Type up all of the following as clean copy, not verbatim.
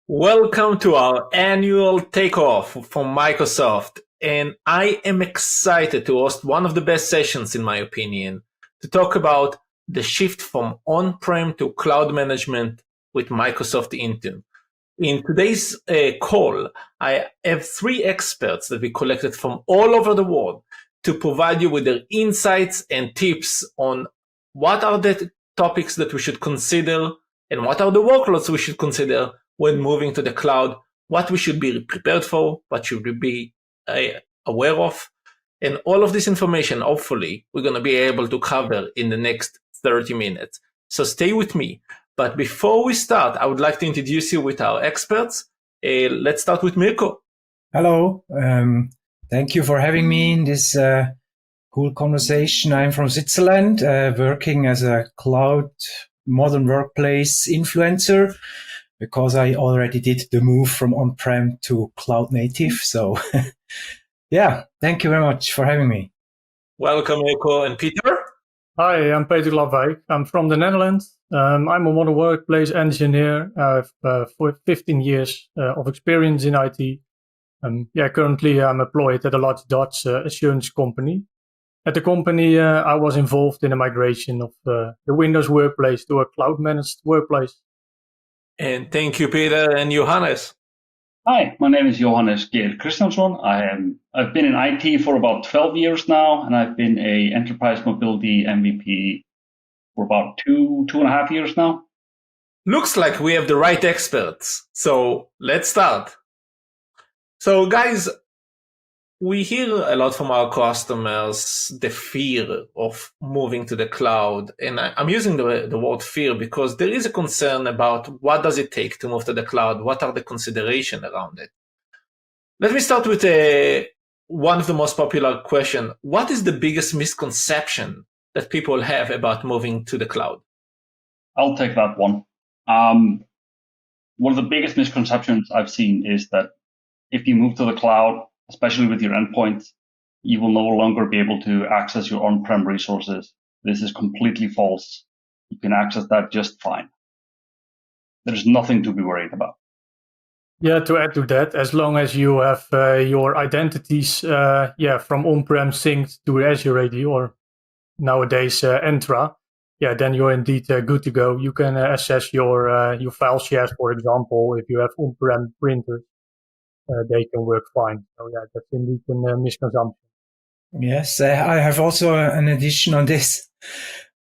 Welcome to our annual takeoff from Microsoft, and I am excited to host one of the best sessions, in my opinion, to talk about the shift from on-prem to cloud management with Microsoft Intune. In today's call, I have three experts that we collected from all over the world to provide you with their insights and tips on what are the topics that we should consider and what are the workloads we should consider when moving to the cloud, what we should be prepared for, what should we be aware of. And all of this information, hopefully, we're going to be able to cover in the next 30 minutes. So stay with me. But before we start, I would like to introduce you with our experts. Let's start with Mirko. Hello. Thank you for having me in this cool conversation. I'm from Switzerland, working as a cloud modern workplace influencer, because I already did the move from on-prem to cloud native. So yeah, thank you very much for having me. Welcome, Mirko. And Peter? Hi, I'm Peter Glavwijk. I'm from the Netherlands. I'm a modern workplace engineer. I have 15 years of experience in IT. Currently I'm employed at a large Dutch assurance company. At the company, I was involved in the migration of the Windows workplace to a cloud-managed workplace. And thank you, Peter. And Johannes. Hi, my name is Johannes Geert Christiansson. I've been in IT for about 12 years now, and I've been a enterprise mobility MVP for about two and a half years now. Looks like we have the right experts. So let's start. So guys, we hear a lot from our customers, the fear of moving to the cloud. And I'm using the word fear because there is a concern about what does it take to move to the cloud? What are the considerations around it? Let me start with one of the most popular questions. What is the biggest misconception that people have about moving to the cloud? I'll take that one. One of the biggest misconceptions I've seen is that if you move to the cloud, especially with your endpoints, you will no longer be able to access your on-prem resources. This is completely false. You can access that just fine. There's nothing to be worried about. Yeah, to add to that, as long as you have your identities from on-prem synced to Azure AD or nowadays Entra, then you're indeed good to go. You can access your file shares, for example, if you have on-prem printers. They can work fine. So yeah, that's indeed a misconception. Yes, I have also an addition on this.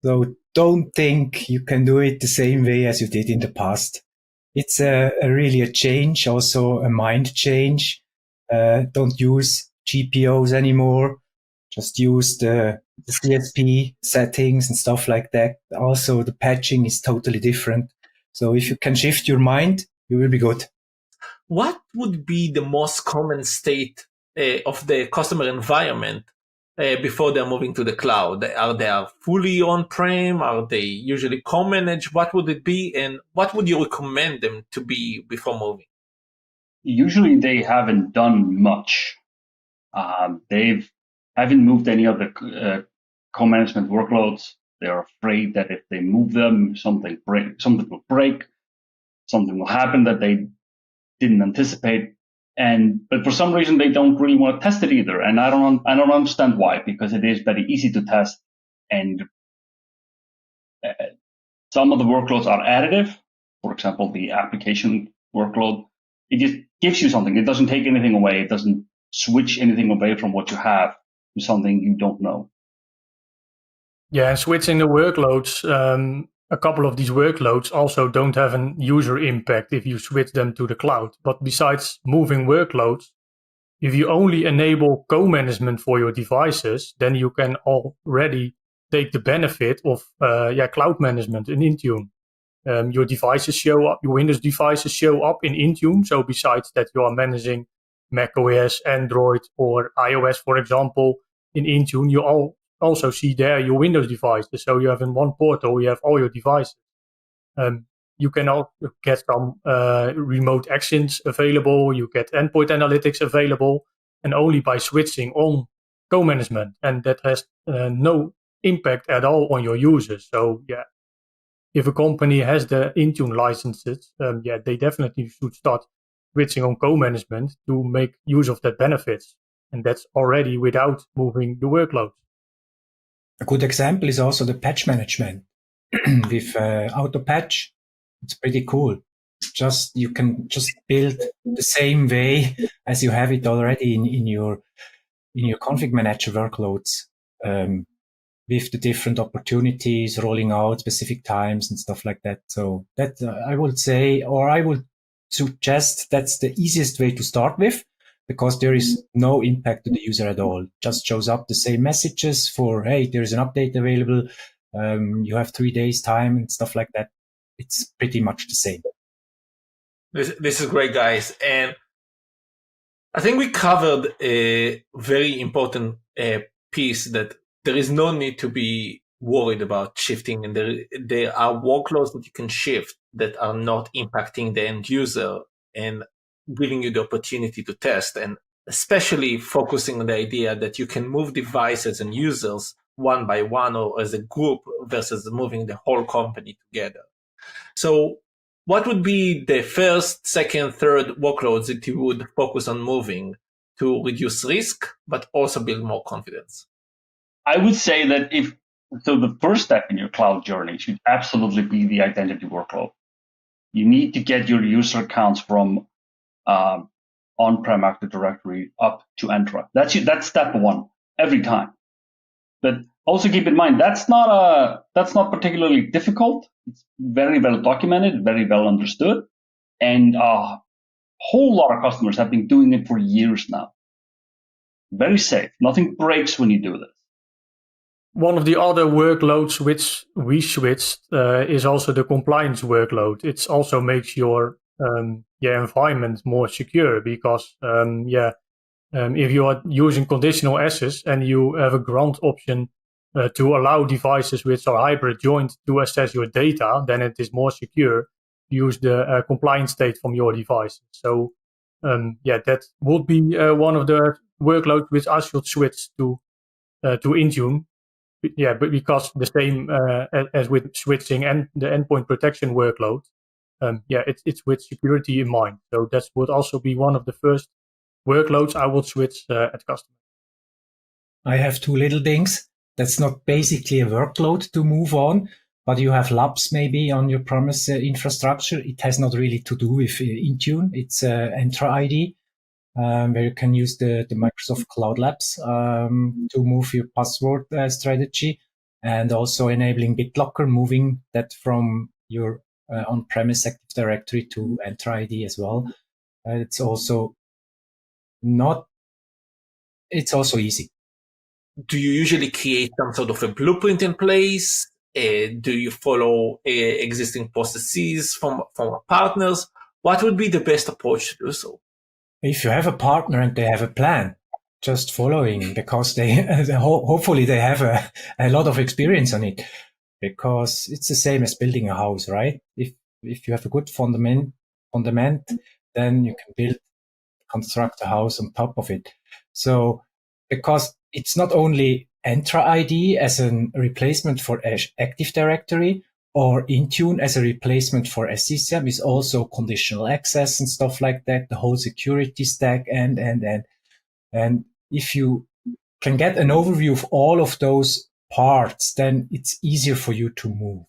So don't think you can do it the same way as you did in the past. It's really a change, also a mind change. Don't use GPOs anymore. Just use the CSP settings and stuff like that. Also, the patching is totally different. So if you can shift your mind, you will be good. What would be the most common state of the customer environment before they're moving to the cloud? Are they fully on-prem? Are they usually co-managed? What would it be? And what would you recommend them to be before moving? Usually they haven't done much. They haven't moved any of the co-management workloads. They're afraid that if they move them, something will break, something will happen that they didn't anticipate, but for some reason they don't really want to test it either, and I don't understand why, because it is very easy to test, and some of the workloads are additive. For example, the application workload, it just gives you something. It doesn't take anything away. It doesn't switch anything away from what you have to something you don't know. Yeah, and switching the workloads. A couple of these workloads also don't have a user impact if you switch them to the cloud. But besides moving workloads, if you only enable co-management for your devices, then you can already take the benefit of cloud management in Intune. Your devices show up, your Windows devices show up in Intune. So besides that, you are managing macOS, Android, or iOS, for example, in Intune, you also see there your Windows devices. So you have in one portal, you have all your devices. you can also get some remote actions available. You get endpoint analytics available, and only by switching on co-management, and that has no impact at all on your users. So yeah, if a company has the Intune licenses, they definitely should start switching on co-management to make use of that benefits, and that's already without moving the workload. A good example is also the patch management with auto patch. It's pretty cool. You can just build the same way as you have it already in your config manager workloads, with the different opportunities, rolling out specific times and stuff like that. So that I would say, or I would suggest, that's the easiest way to start with, because there is no impact to the user at all. Just shows up the same messages for, hey, there's an update available. You have 3 days time and stuff like that. It's pretty much the same. This is great, guys. And I think we covered a very important piece, that there is no need to be worried about shifting, and there are workloads that you can shift that are not impacting the end user and giving you the opportunity to test, and especially focusing on the idea that you can move devices and users one by one or as a group versus moving the whole company together. So what would be the first, second, third workloads that you would focus on moving to reduce risk, but also build more confidence? I would say that the first step in your cloud journey should absolutely be the identity workload. You need to get your user accounts from on-prem Active Directory up to Entra. That's step one every time. But also keep in mind, that's not particularly difficult. It's very well documented, very well understood, and a whole lot of customers have been doing it for years now. Very safe. Nothing breaks when you do this. One of the other workloads which we switched is also the compliance workload. It also makes your environment more secure, because if you are using conditional access and you have a grant option to allow devices which are hybrid joined to access your data, then it is more secure to use the compliance state from your device. So that would be one of the workloads which I should switch to Intune. Yeah, but because the same as with switching and the endpoint protection workload, it's with security in mind. So that would also be one of the first workloads I would switch at customer. I have two little things. That's not basically a workload to move on, but you have labs maybe on your premise infrastructure. It has not really to do with Intune. It's Entra ID, where you can use the Microsoft Cloud Labs to move your password strategy, and also enabling BitLocker, moving that from your on-premise Active Directory to Entra ID as well. It's also easy. Do you usually create some sort of a blueprint in place? Do you follow existing processes from our partners? What would be the best approach to do so? If you have a partner and they have a plan, just following, because they hopefully they have a lot of experience on it, because it's the same as building a house, right? If you have a good fundament, then you can construct a house on top of it. So, because it's not only Entra ID as a replacement for Active Directory, or Intune as a replacement for SCCM, is also conditional access and stuff like that, the whole security stack, and if you can get an overview of all of those parts, then it's easier for you to move.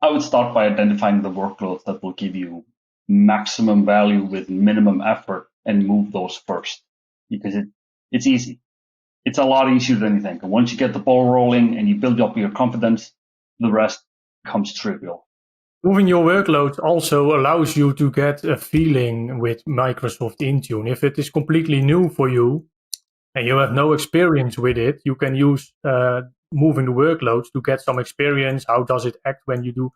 I would start by identifying the workloads that will give you maximum value with minimum effort, and move those first, because it's easy. It's a lot easier than you think. And once you get the ball rolling and you build up your confidence, the rest becomes trivial. Moving your workload also allows you to get a feeling with Microsoft Intune. If it is completely new for you and you have no experience with it, you can use moving the workloads to get some experience. How does it act when you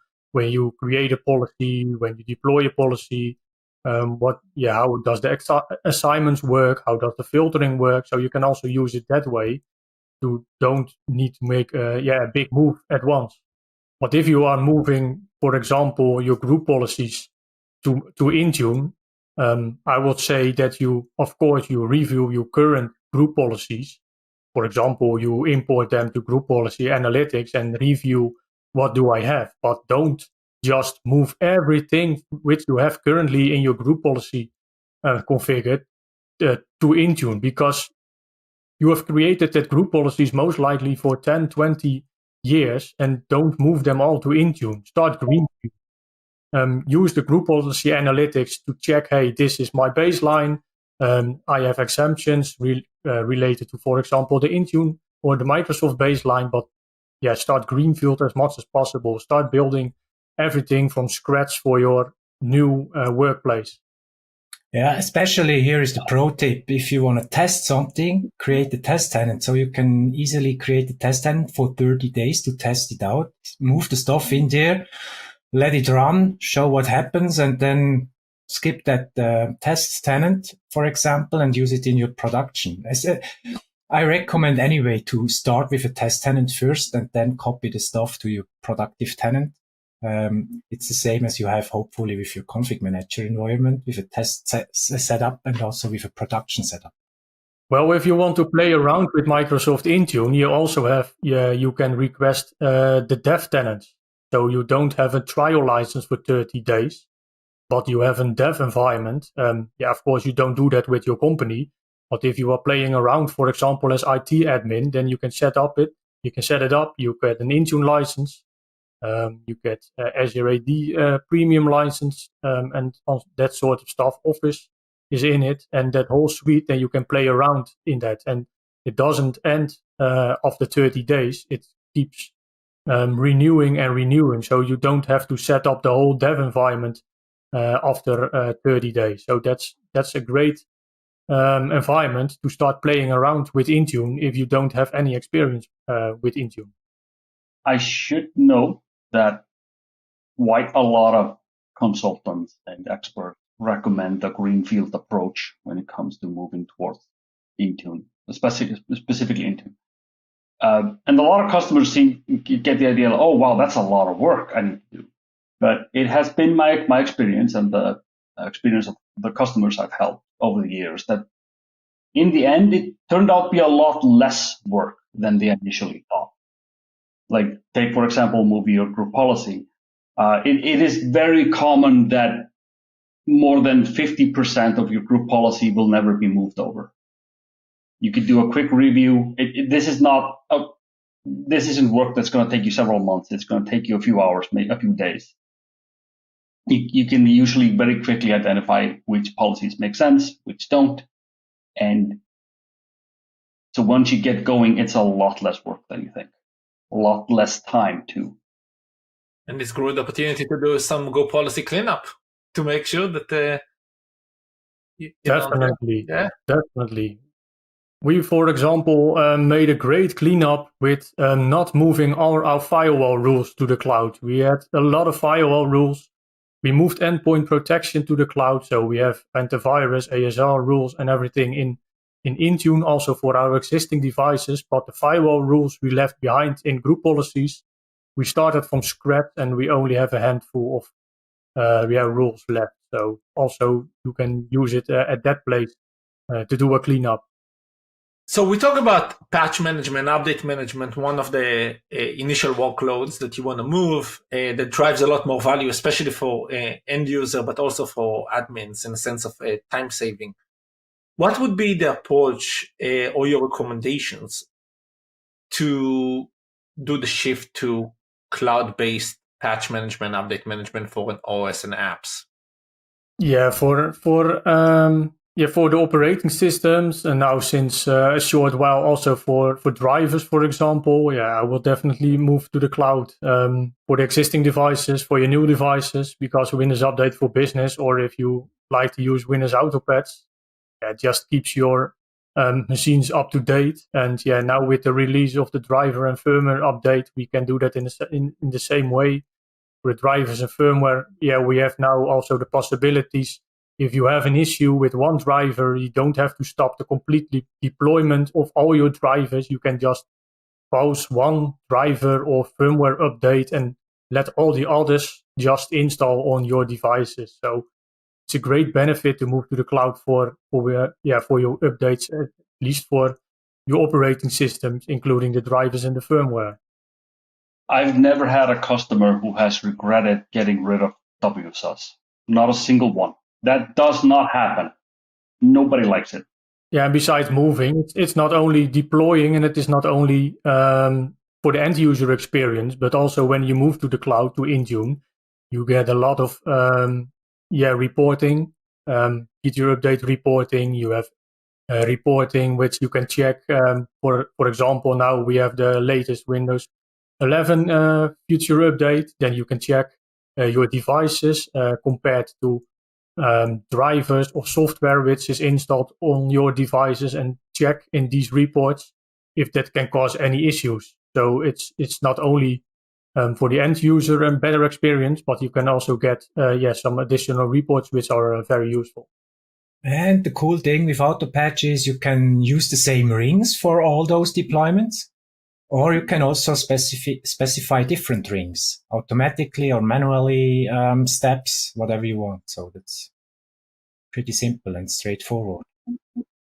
create a policy, when you deploy a policy? How does the assignments work? How does the filtering work? So you can also use it that way. You don't need to make a big move at once. But if you are moving, for example, your group policies to Intune, I would say that you review your current group policies. For example, you import them to group policy analytics and review what do I have, but don't just move everything which you have currently in your group policy configured to Intune, because you have created that group policies most likely for 10, 20 years, and don't move them all to Intune. Start greenfield. Use the group policy analytics to check, hey, this is my baseline. I have exemptions related to, for example, the Intune or the Microsoft baseline, but start greenfield as much as possible. Start building everything from scratch for your new workplace. Yeah, especially here is the pro tip. If you want to test something, create a test tenant. So you can easily create a test tenant for 30 days to test it out, move the stuff in there, let it run, show what happens, and then skip that test tenant, for example, and use it in your production. I recommend anyway to start with a test tenant first and then copy the stuff to your productive tenant. It's the same as you have hopefully with your config manager environment, with a test setup and also with a production setup. Well, if you want to play around with Microsoft Intune, you also have, you can request the dev tenants. So you don't have a trial license for 30 days, but you have a dev environment. Of course, you don't do that with your company. But if you are playing around, for example, as IT admin, then you can set it up. You get an Intune license. You get Azure AD premium license and that sort of stuff. Office is in it, and that whole suite, then you can play around in that. And it doesn't end after 30 days. It keeps renewing and renewing. So you don't have to set up the whole dev environment after 30 days. So that's a great environment to start playing around with Intune if you don't have any experience with Intune. I should note that quite a lot of consultants and experts recommend the greenfield approach when it comes to moving towards Intune, specifically Intune. And a lot of customers get the idea, oh, wow, that's a lot of work I need to do. But it has been my experience and the experience of the customers I've helped over the years that in the end, it turned out to be a lot less work than they initially thought. Like take, for example, moving your group policy. It is very common that more than 50% of your group policy will never be moved over. You could do a quick review. This isn't work that's going to take you several months. It's going to take you a few hours, maybe a few days. You can usually very quickly identify which policies make sense, which don't. And so once you get going, it's a lot less work than you think. A lot less time too. And it's a good opportunity to do some Go policy cleanup to make sure that Definitely. We, for example, made a great cleanup with not moving our firewall rules to the cloud. We had a lot of firewall rules. We moved endpoint protection to the cloud, so we have antivirus, ASR rules, and everything in Intune also for our existing devices. But the firewall rules we left behind in group policies. We started from scratch, and we only have a handful of rules left. So also you can use it at that place to do a cleanup. So we talk about patch management, update management, one of the initial workloads that you want to move that drives a lot more value, especially for end user, but also for admins in a sense of time saving. What would be the approach or your recommendations to do the shift to cloud-based patch management, update management for an OS and apps? Yeah, for the operating systems, and now since a short while also for drivers, for example, I will definitely move to the cloud for the existing devices, for your new devices, because Windows Update for Business, or if you like to use Windows AutoPatch, it just keeps your machines up to date. And now with the release of the driver and firmware update, we can do that in the same way. With drivers and firmware, we have now also the possibilities. If you have an issue with one driver, you don't have to stop the complete deployment of all your drivers. You can just pause one driver or firmware update and let all the others just install on your devices. So it's a great benefit to move to the cloud for your updates, at least for your operating systems, including the drivers and the firmware. I've never had a customer who has regretted getting rid of WSUS. Not a single one. That does not happen. Nobody likes it. Yeah, and besides moving, it's not only deploying, and it is not only for the end user experience, but also when you move to the cloud to Intune, you get a lot of reporting, feature update reporting. You have reporting which you can check. For example, now we have the latest Windows 11 feature update. Then you can check your devices compared to drivers or software which is installed on your devices, and check in these reports if that can cause any issues. So it's not only for the end user and better experience, but you can also get some additional reports which are very useful. And the cool thing with Autopatch is you can use the same rings for all those deployments, or you can also specify different rings automatically or manually, steps, whatever you want. So that's pretty simple and straightforward.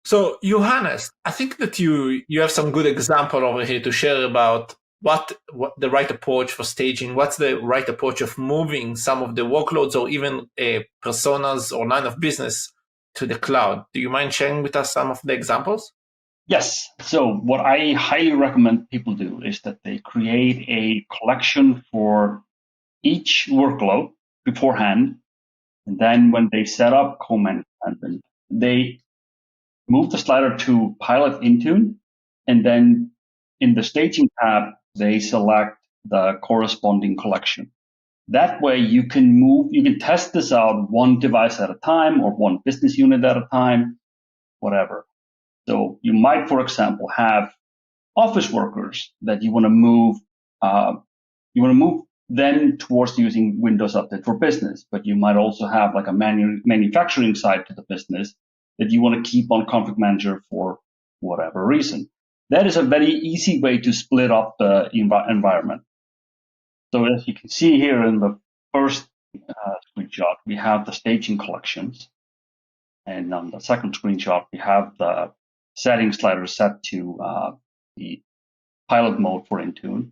So, Johannes, I think that you have some good example over here to share about what the right approach for staging, what's the right approach of moving some of the workloads or even personas or line of business to the cloud. Do you mind sharing with us some of the examples? Yes. So what I highly recommend people do is that they create a collection for each workload beforehand. And then when they set up co-management, they move the slider to Pilot Intune. And then in the staging tab, they select the corresponding collection. That way you can test this out one device at a time or one business unit at a time, whatever. So you might, for example, have office workers that you want to move. You want to move them towards using Windows Update for Business, but you might also have like a manufacturing side to the business that you want to keep on Config Manager for whatever reason. That is a very easy way to split up the environment. So as you can see here in the first screenshot, we have the staging collections. And on the second screenshot, we have the setting slider set to the pilot mode for Intune.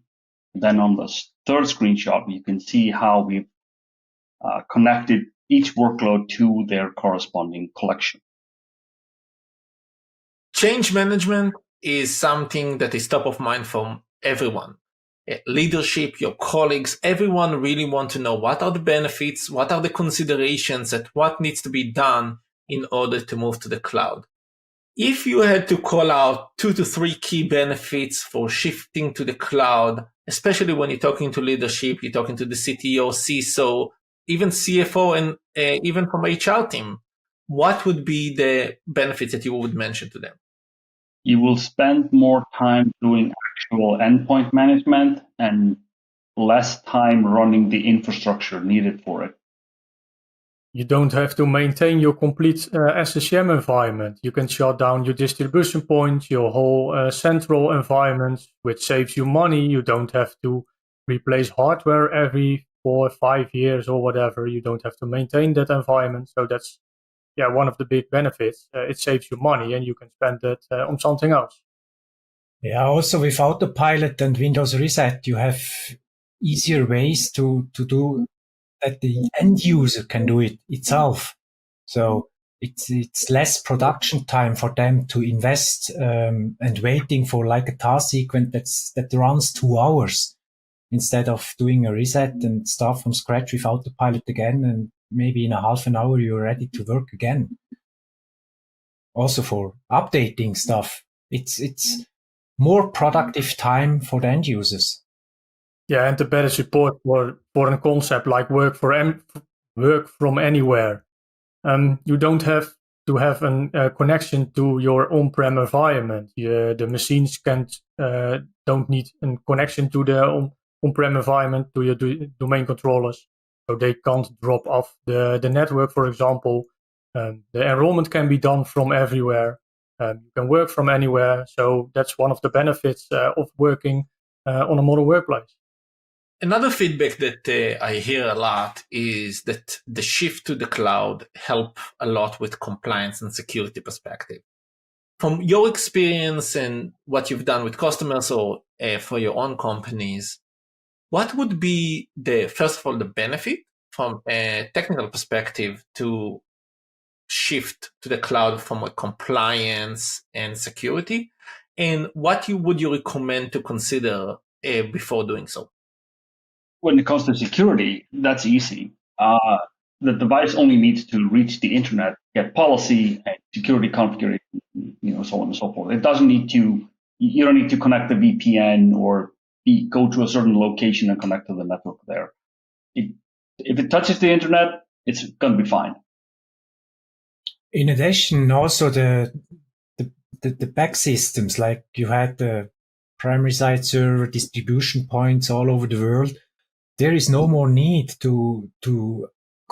And then on the third screenshot, you can see how we've connected each workload to their corresponding collection. Change management is something that is top of mind for everyone. Leadership, your colleagues, everyone really want to know what are the benefits, what are the considerations, and what needs to be done in order to move to the cloud. If you had to call out 2 to 3 key benefits for shifting to the cloud, especially when you're talking to leadership, you're talking to the CTO, CISO, even CFO, and even from HR team, what would be the benefits that you would mention to them? You will spend more time doing actual endpoint management and less time running the infrastructure needed for it. You don't have to maintain your complete SSM environment. You can shut down your distribution points, your whole central environment, which saves you money. You don't have to replace hardware every 4 or 5 years or whatever. You don't have to maintain that environment. So that's one of the big benefits. It saves you money and you can spend it on something else. Yeah, also with Autopilot and Windows Reset, you have easier ways to do that the end user can do it itself. So it's less production time for them to invest and waiting for like a task sequence that runs 2 hours instead of doing a reset and start from scratch with Autopilot again, and maybe in a half an hour you're ready to work again. Also for updating stuff, it's more productive time for the end users. Yeah, and the better support for a concept like work from anywhere. You don't have to have a connection to your on-prem environment. The machines don't need a connection to the on-prem environment, to your domain controllers, so they can't drop off the network, for example. The enrollment can be done from everywhere. You can work from anywhere. So that's one of the benefits of working on a modern workplace. Another feedback that I hear a lot is that the shift to the cloud help a lot with compliance and security perspective. From your experience and what you've done with customers or for your own companies, what would be first of all, the benefit from a technical perspective to shift to the cloud from a compliance and security? And what would you recommend to consider before doing so? When it comes to security, that's easy. The device only needs to reach the internet, get policy and security configuration, so on and so forth. It doesn't need to. You don't need to connect the VPN or go to a certain location and connect to the network there. If it touches the internet, it's going to be fine. In addition, also the back systems, like you had the primary side server, distribution points all over the world. There is no more need to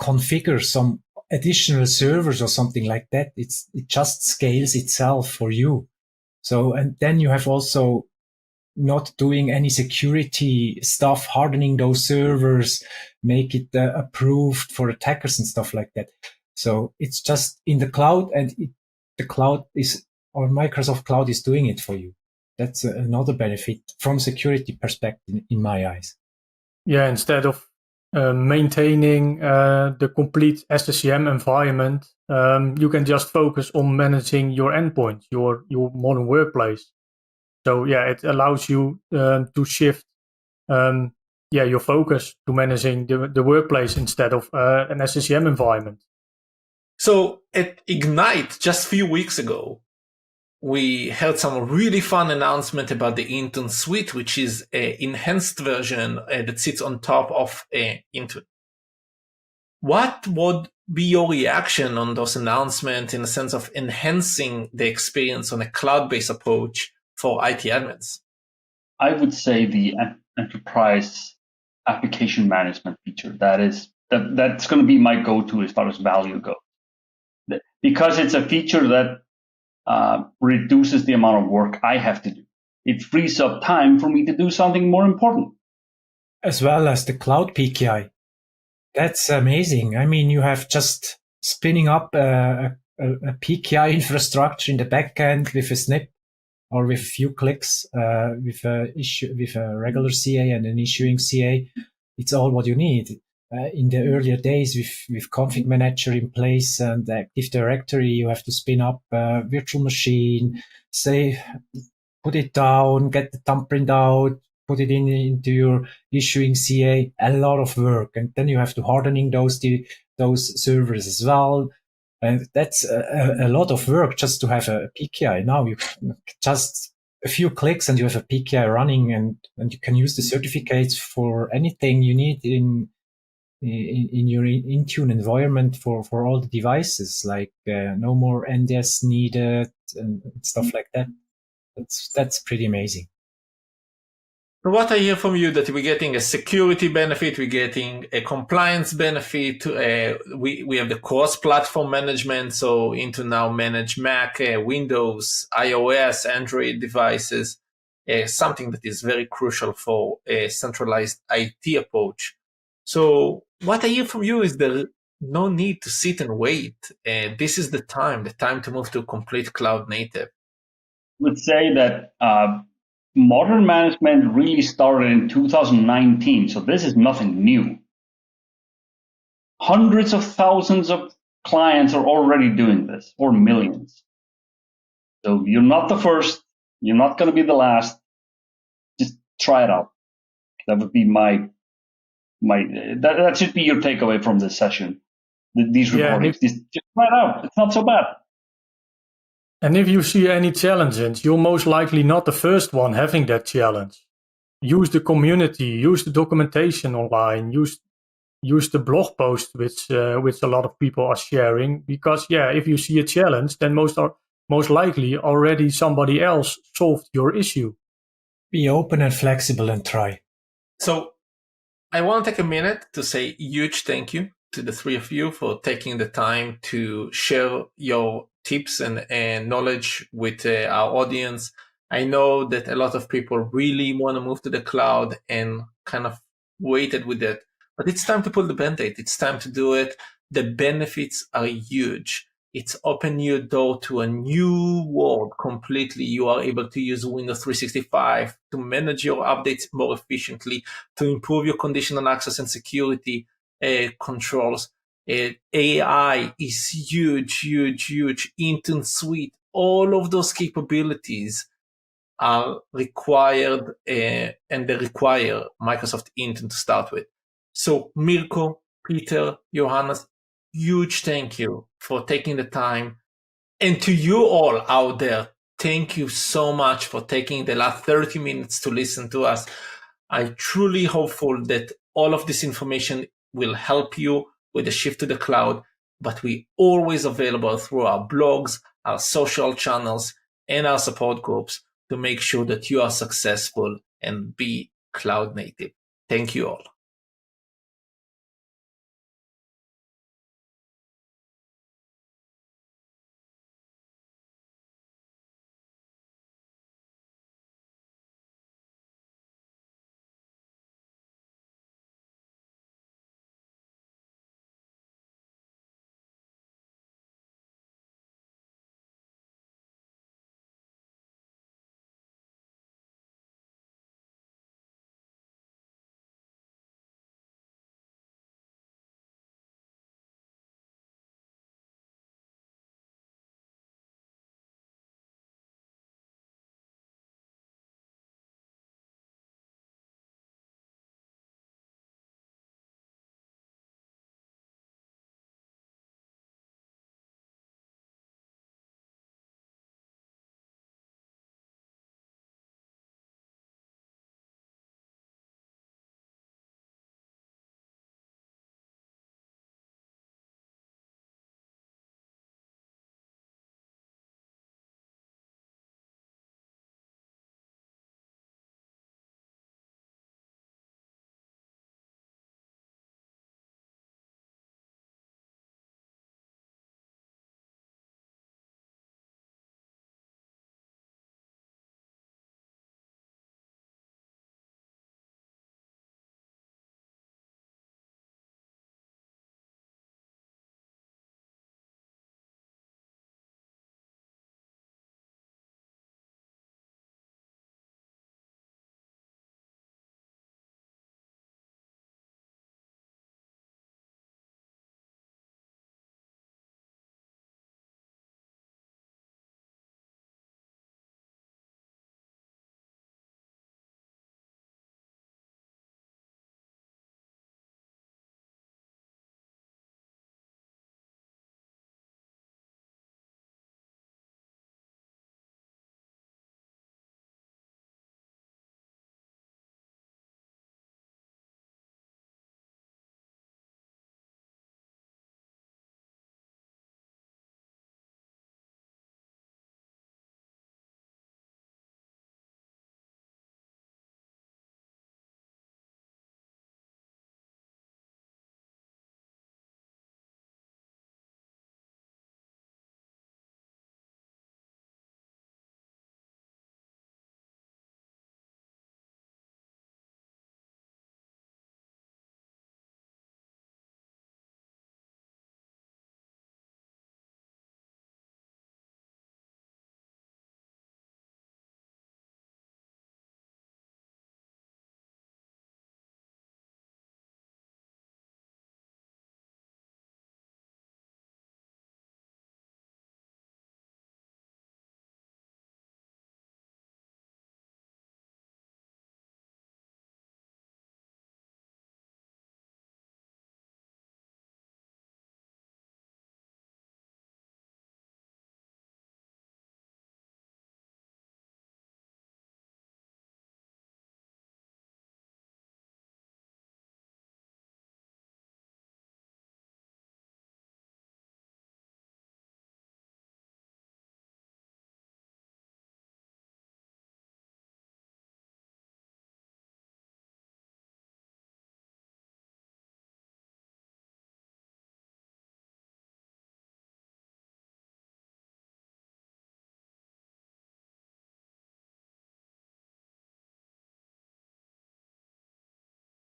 configure some additional servers or something like that. It just scales itself for you. So, and then you have also not doing any security stuff, hardening those servers, make it approved for attackers and stuff like that. So it's just in the cloud, and the cloud is, or Microsoft Cloud is doing it for you. That's another benefit from security perspective in my eyes. Yeah, instead of maintaining the complete SCCM environment, you can just focus on managing your endpoints, your modern workplace. So yeah, it allows you to shift your focus to managing the workplace instead of an SCCM environment. So at Ignite, just a few weeks ago, we heard some really fun announcement about the Intune Suite, which is an enhanced version that sits on top of Intune. What would be your reaction on those announcements in the sense of enhancing the experience on a cloud-based approach for IT admins? I would say the enterprise application management feature. That's going to be my go-to as far as value goes, because it's a feature that reduces the amount of work I have to do. It frees up time for me to do something more important. As well as the cloud PKI. That's amazing. I mean, you have just spinning up a PKI infrastructure in the backend with a snip or with a few clicks, with a regular CA and an issuing CA. It's all what you need. In the earlier days with config manager in place and Active Directory, you have to spin up a virtual machine, say, put it down, get the thumbprint out, put it into your issuing CA, a lot of work. And then you have to hardening those servers as well. And that's a lot of work just to have a PKI. Now you just a few clicks and you have a PKI running, and you can use the certificates for anything you need in your Intune environment for all the devices, like no more NDS needed and stuff like that. That's pretty amazing. From what I hear from you, that we're getting a security benefit, we're getting a compliance benefit. We have the cross-platform management, so Intune now manage Mac, Windows, iOS, Android devices, something that is very crucial for a centralized IT approach. So what I hear from you is there no need to sit and wait. This is the time to move to complete cloud native. I would say that modern management really started in 2019, so this is nothing new. Hundreds of thousands of clients are already doing this, or millions. So you're not the first, you're not going to be the last. Just try it out. That would be that should be your takeaway from this session. These recordings, just try it out. It's not so bad. And if you see any challenges, you're most likely not the first one having that challenge. Use the community, use the documentation online, use the blog post which a lot of people are sharing. Because if you see a challenge, then most likely already somebody else solved your issue. Be open and flexible and try. So I want to take a minute to say a huge thank you to the three of you for taking the time to share your tips and knowledge with our audience. I know that a lot of people really want to move to the cloud and kind of waited with it. But it's time to pull the band-aid. It's time to do it. The benefits are huge. It's opened your door to a new world completely. You are able to use Windows 365 to manage your updates more efficiently, to improve your conditional access and security controls. AI is huge. Intune Suite, all of those capabilities are required, and they require Microsoft Intune to start with. So Mirko, Peter, Johannes, huge thank you for taking the time. And to you all out there, thank you so much for taking the last 30 minutes to listen to us. I'm truly hopeful that all of this information will help you with the shift to the cloud, but we're always available through our blogs, our social channels, and our support groups to make sure that you are successful and be cloud native. Thank you all.